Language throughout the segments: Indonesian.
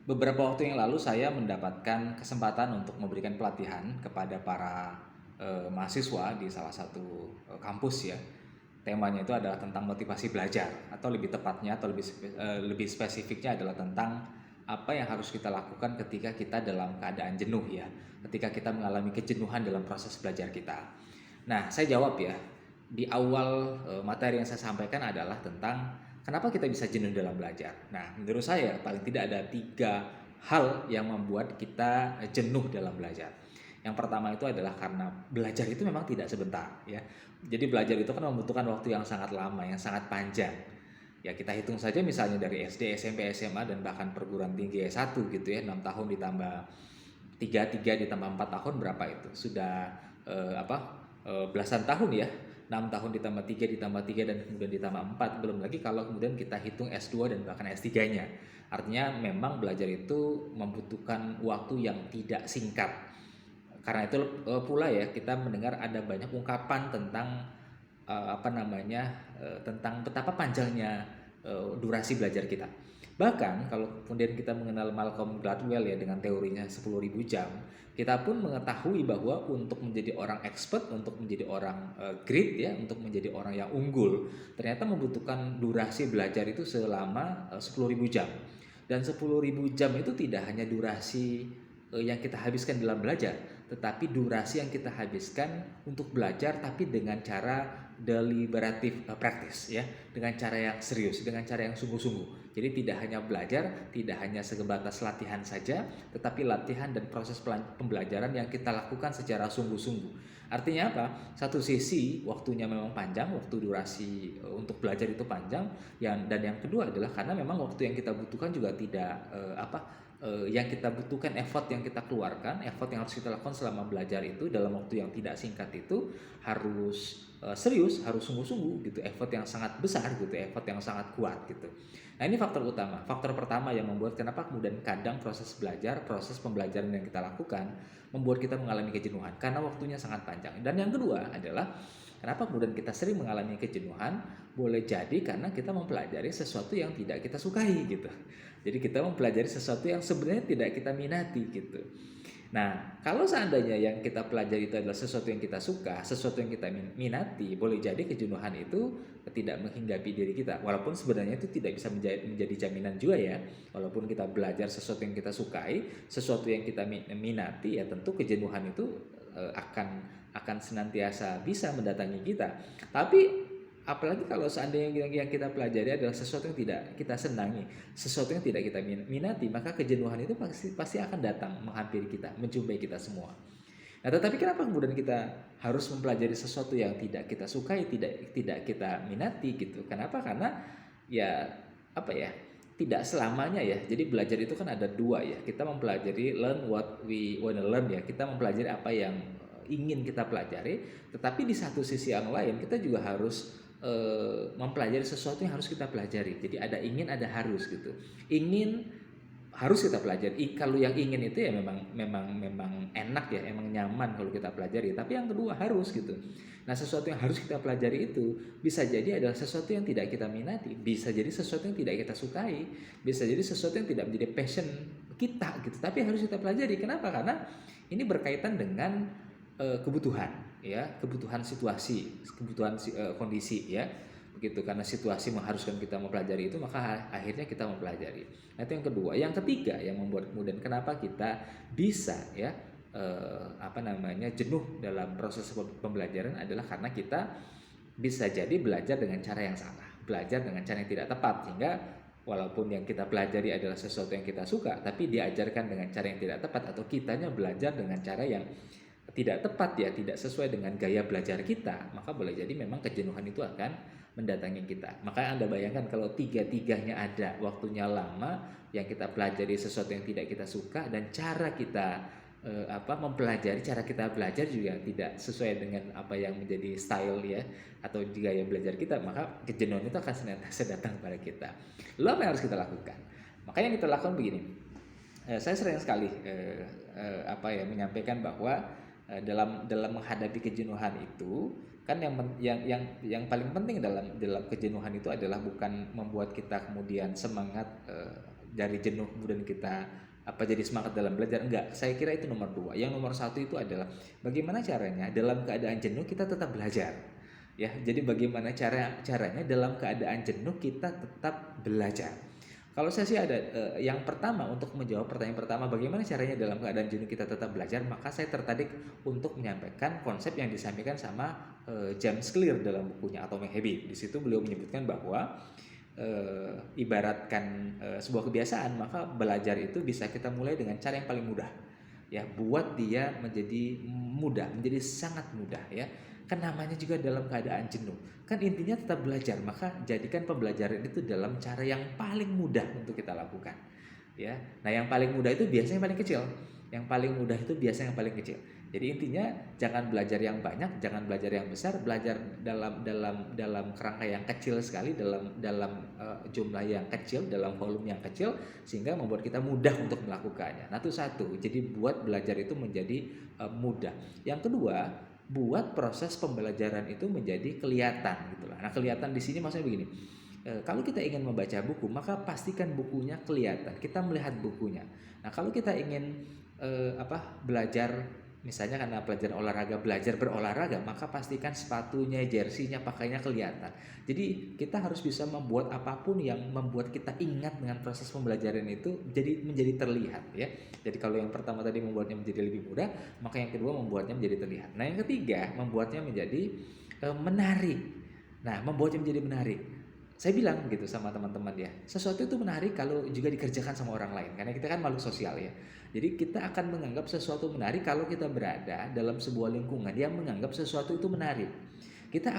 Beberapa waktu yang lalu saya mendapatkan kesempatan untuk memberikan pelatihan kepada para mahasiswa di salah satu kampus ya. Temanya itu adalah tentang motivasi belajar atau lebih tepatnya atau lebih spesifiknya adalah tentang apa yang harus kita lakukan ketika kita dalam keadaan jenuh ya, ketika kita mengalami kejenuhan dalam proses belajar kita. Nah, saya jawab ya. Di awal materi yang saya sampaikan adalah tentang kenapa kita bisa jenuh dalam belajar. Nah, menurut saya paling tidak ada 3 hal yang membuat kita jenuh dalam belajar. Yang pertama itu adalah karena belajar itu memang tidak sebentar ya. Jadi belajar itu kan membutuhkan waktu yang sangat lama, yang sangat panjang. Ya kita hitung saja misalnya dari SD, SMP, SMA dan bahkan perguruan tinggi S1 gitu ya, 6 tahun ditambah 3 ditambah 4 tahun berapa itu? Sudah belasan tahun ya. 6 tahun ditambah 3 ditambah 3 dan kemudian ditambah 4, belum lagi kalau kemudian kita hitung S2 dan bahkan S3-nya. Artinya memang belajar itu membutuhkan waktu yang tidak singkat. Karena itu pula ya kita mendengar ada banyak ungkapan tentang tentang betapa panjangnya durasi belajar kita. Bahkan kalau kemudian kita mengenal Malcolm Gladwell ya dengan teorinya 10.000 jam, kita pun mengetahui bahwa untuk menjadi orang expert, untuk menjadi orang great ya, untuk menjadi orang yang unggul, ternyata membutuhkan durasi belajar itu selama 10.000 jam. Dan 10.000 jam itu tidak hanya durasi yang kita habiskan dalam belajar, tetapi durasi yang kita habiskan untuk belajar tapi dengan cara deliberative practice ya, dengan cara yang serius, dengan cara yang sungguh-sungguh. Jadi tidak hanya belajar, tidak hanya sebatas latihan saja, tetapi latihan dan proses pembelajaran yang kita lakukan secara sungguh-sungguh. Artinya apa? Satu sisi waktunya memang panjang, waktu durasi untuk belajar itu panjang, dan yang kedua adalah karena memang waktu yang kita butuhkan juga tidak yang kita butuhkan, effort yang kita keluarkan, effort yang harus kita lakukan selama belajar itu dalam waktu yang tidak singkat itu harus serius, harus sungguh-sungguh gitu, effort yang sangat besar gitu, effort yang sangat kuat gitu. Nah ini faktor utama, faktor pertama yang membuat kenapa kemudian kadang proses belajar, proses pembelajaran yang kita lakukan membuat kita mengalami kejenuhan karena waktunya sangat panjang. Dan yang kedua adalah kenapa kemudian kita sering mengalami kejenuhan, boleh jadi karena kita mempelajari sesuatu yang tidak kita sukai gitu. Jadi kita mempelajari sesuatu yang sebenarnya tidak kita minati gitu. Nah, kalau seandainya yang kita pelajari itu adalah sesuatu yang kita suka, sesuatu yang kita minati, boleh jadi kejenuhan itu tidak menghinggapi diri kita. Walaupun sebenarnya itu tidak bisa menjadi jaminan juga ya. Walaupun kita belajar sesuatu yang kita sukai, sesuatu yang kita minati, ya tentu kejenuhan itu akan senantiasa bisa mendatangi kita. Tapi apalagi kalau seandainya yang kita pelajari adalah sesuatu yang tidak kita senangi, sesuatu yang tidak kita minati, maka kejenuhan itu pasti akan datang menghampiri kita, menjumpai kita semua. Nah, tetapi kenapa kemudian kita harus mempelajari sesuatu yang tidak kita sukai, tidak kita minati gitu? Kenapa? Karena ya apa ya? Tidak selamanya ya. Jadi belajar itu kan ada dua ya. Kita mempelajari learn what we wanna learn ya. Kita mempelajari apa yang ingin kita pelajari, tetapi di satu sisi yang lain kita juga harus mempelajari sesuatu yang harus kita pelajari. Jadi ada ingin, ada harus gitu. Ingin harus kita pelajari. Kalau yang ingin itu ya memang enak ya, emang nyaman kalau kita pelajari. Tapi yang kedua harus gitu. Nah, sesuatu yang harus kita pelajari itu bisa jadi adalah sesuatu yang tidak kita minati, bisa jadi sesuatu yang tidak kita sukai, bisa jadi sesuatu yang tidak menjadi passion kita gitu. Tapi harus kita pelajari. Kenapa? Karena ini berkaitan dengan kebutuhan ya, kebutuhan situasi, kebutuhan kondisi ya, begitu. Karena situasi mengharuskan kita mempelajari itu, maka akhirnya kita mempelajari. Nah, itu yang kedua. Yang ketiga yang membuat kemudian kenapa kita bisa ya jenuh dalam proses pembelajaran adalah karena kita bisa jadi belajar dengan cara yang salah, belajar dengan cara yang tidak tepat, sehingga walaupun yang kita pelajari adalah sesuatu yang kita suka, tapi diajarkan dengan cara yang tidak tepat, atau kitanya belajar dengan cara yang tidak tepat ya, tidak sesuai dengan gaya belajar kita, maka boleh jadi memang kejenuhan itu akan mendatangi kita. Maka Anda bayangkan kalau tiga-tiganya ada, waktunya lama, yang kita pelajari sesuatu yang tidak kita suka, dan cara kita mempelajari, cara kita belajar juga tidak sesuai dengan apa yang menjadi style ya, atau gaya belajar kita, maka kejenuhan itu akan senantiasa datang pada kita. Lalu apa yang harus kita lakukan? Maka yang kita lakukan begini, saya sering sekali menyampaikan bahwa dalam menghadapi kejenuhan itu kan yang paling penting dalam kejenuhan itu adalah bukan membuat kita kemudian semangat dari jenuh kemudian kita jadi semangat dalam belajar, enggak. Saya kira itu nomor 2. Yang nomor 1 itu adalah bagaimana caranya dalam keadaan jenuh kita tetap belajar. Ya, jadi bagaimana caranya dalam keadaan jenuh kita tetap belajar. Kalau saya sih ada yang pertama, untuk menjawab pertanyaan pertama bagaimana caranya dalam keadaan jenuh kita tetap belajar, maka saya tertarik untuk menyampaikan konsep yang disampaikan sama James Clear dalam bukunya Atomic Habits. Di situ beliau menyebutkan bahwa ibaratkan sebuah kebiasaan, maka belajar itu bisa kita mulai dengan cara yang paling mudah. Ya, buat dia menjadi mudah, menjadi sangat mudah ya. Kan namanya juga dalam keadaan jenuh. Kan intinya tetap belajar, maka jadikan pembelajaran itu dalam cara yang paling mudah untuk kita lakukan. Ya. Nah, yang paling mudah itu biasanya yang paling kecil. Yang paling mudah itu biasanya yang paling kecil. Jadi intinya jangan belajar yang banyak, jangan belajar yang besar, belajar dalam kerangka yang kecil sekali, dalam jumlah yang kecil, dalam volume yang kecil, sehingga membuat kita mudah untuk melakukannya. Nah, itu satu. Jadi buat belajar itu menjadi mudah. Yang kedua, buat proses pembelajaran itu menjadi kelihatan gitulah. Nah, kelihatan di sini maksudnya begini. Kalau kita ingin membaca buku, maka pastikan bukunya kelihatan. Kita melihat bukunya. Nah, kalau kita ingin belajar, misalnya karena pelajaran olahraga, belajar berolahraga, maka pastikan sepatunya, jersinya, pakainya kelihatan. Jadi kita harus bisa membuat apapun yang membuat kita ingat dengan proses pembelajaran itu menjadi terlihat ya. Jadi kalau yang pertama tadi membuatnya menjadi lebih mudah, maka yang kedua membuatnya menjadi terlihat. Nah, yang ketiga membuatnya menjadi menarik. Nah, membuatnya menjadi menarik. Saya bilang gitu sama teman-teman ya, sesuatu itu menarik kalau juga dikerjakan sama orang lain, karena kita kan makhluk sosial ya. Jadi kita akan menganggap sesuatu menarik kalau kita berada dalam sebuah lingkungan yang menganggap sesuatu itu menarik. Kita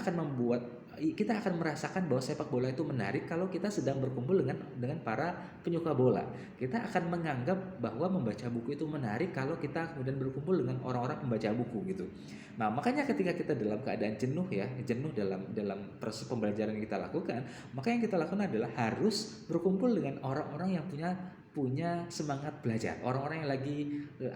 akan merasakan bahwa sepak bola itu menarik kalau kita sedang berkumpul dengan para penyuka bola. Kita akan menganggap bahwa membaca buku itu menarik kalau kita kemudian berkumpul dengan orang-orang pembaca buku gitu. Nah, makanya ketika kita dalam keadaan jenuh dalam proses pembelajaran yang kita lakukan, maka yang kita lakukan adalah harus berkumpul dengan orang-orang yang punya semangat belajar, orang-orang yang lagi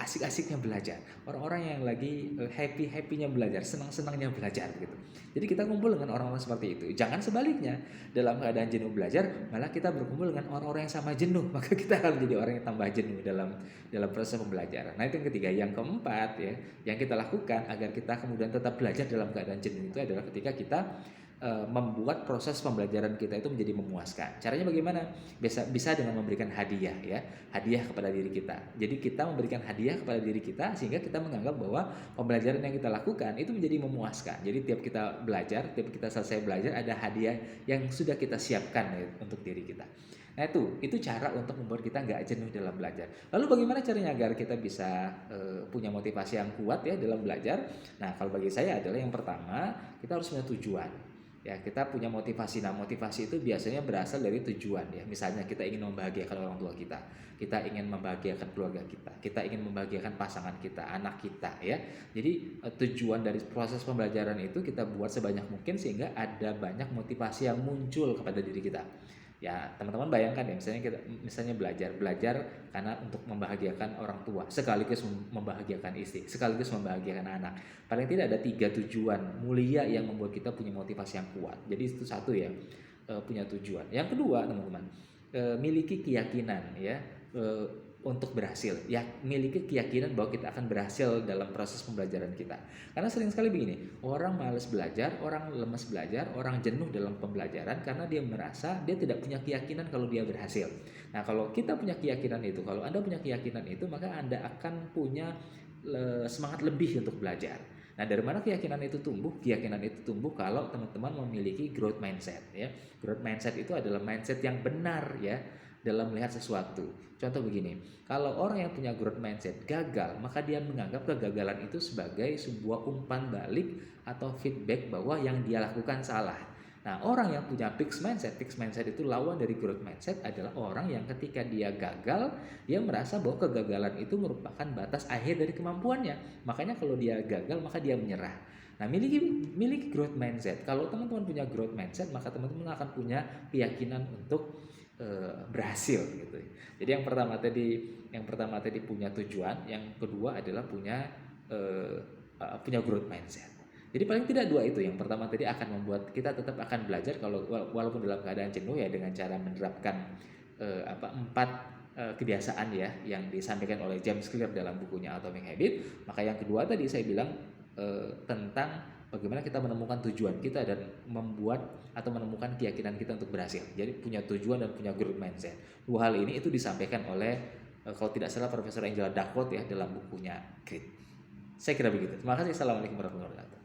asik-asiknya belajar, orang-orang yang lagi happy-happynya belajar, senang-senangnya belajar gitu. Jadi kita kumpul dengan orang-orang seperti itu. Jangan sebaliknya, dalam keadaan jenuh belajar malah kita berkumpul dengan orang-orang yang sama jenuh, maka kita akan menjadi orang yang tambah jenuh dalam proses pembelajaran. Nah, itu yang ketiga. Yang keempat ya, yang kita lakukan agar kita kemudian tetap belajar dalam keadaan jenuh itu adalah ketika kita membuat proses pembelajaran kita itu menjadi memuaskan. Caranya bagaimana? Bisa dengan memberikan hadiah ya, hadiah kepada diri kita. Jadi kita memberikan hadiah kepada diri kita sehingga kita menganggap bahwa pembelajaran yang kita lakukan itu menjadi memuaskan. Jadi tiap kita selesai belajar ada hadiah yang sudah kita siapkan ya, untuk diri kita. Nah, itu cara untuk membuat kita nggak jenuh dalam belajar. Lalu bagaimana caranya agar kita bisa punya motivasi yang kuat ya dalam belajar? Nah, kalau bagi saya adalah yang pertama, kita harus punya tujuan. Ya, kita punya motivasi. Nah, motivasi itu biasanya berasal dari tujuan ya. Misalnya kita ingin membahagiakan orang tua kita ingin membahagiakan keluarga kita ingin membahagiakan pasangan kita, anak kita ya. Jadi tujuan dari proses pembelajaran itu kita buat sebanyak mungkin sehingga ada banyak motivasi yang muncul kepada diri kita. Ya, teman-teman bayangkan ya, misalnya belajar karena untuk membahagiakan orang tua, sekaligus membahagiakan istri, sekaligus membahagiakan anak. Paling tidak ada 3 tujuan mulia yang membuat kita punya motivasi yang kuat. Jadi itu satu ya, punya tujuan. Yang kedua, teman-teman, miliki keyakinan ya, untuk berhasil. Ya, miliki keyakinan bahwa kita akan berhasil dalam proses pembelajaran kita. Karena sering sekali begini, orang malas belajar, orang lemas belajar, orang jenuh dalam pembelajaran karena dia merasa dia tidak punya keyakinan kalau dia berhasil. Nah, kalau kita punya keyakinan itu, kalau Anda punya keyakinan itu, maka Anda akan punya semangat lebih untuk belajar. Nah, dari mana keyakinan itu tumbuh? Keyakinan itu tumbuh kalau teman-teman memiliki growth mindset ya. Growth mindset itu adalah mindset yang benar ya dalam melihat sesuatu. Contoh begini, kalau orang yang punya growth mindset gagal, maka dia menganggap kegagalan itu sebagai sebuah umpan balik atau feedback bahwa yang dia lakukan salah. Nah, orang yang punya fixed mindset itu lawan dari growth mindset adalah orang yang ketika dia gagal, dia merasa bahwa kegagalan itu merupakan batas akhir dari kemampuannya. Makanya kalau dia gagal, maka dia menyerah. Nah, miliki growth mindset. Kalau teman-teman punya growth mindset, maka teman-teman akan punya keyakinan untuk berhasil gitu. Jadi yang pertama tadi punya tujuan, yang kedua adalah punya growth mindset. Jadi paling tidak 2 itu. Yang pertama tadi akan membuat kita tetap akan belajar kalau walaupun dalam keadaan jenuh ya, dengan cara menerapkan 4 kebiasaan ya yang disampaikan oleh James Clear dalam bukunya Atomic Habit. Maka yang kedua tadi saya bilang tentang bagaimana kita menemukan tujuan kita dan membuat atau menemukan keyakinan kita untuk berhasil. Jadi punya tujuan dan punya growth mindset. Dua hal ini itu disampaikan oleh kalau tidak salah Profesor Angela Duckworth ya dalam bukunya Grit. Saya kira begitu. Terima kasih. Assalamualaikum warahmatullahi wabarakatuh.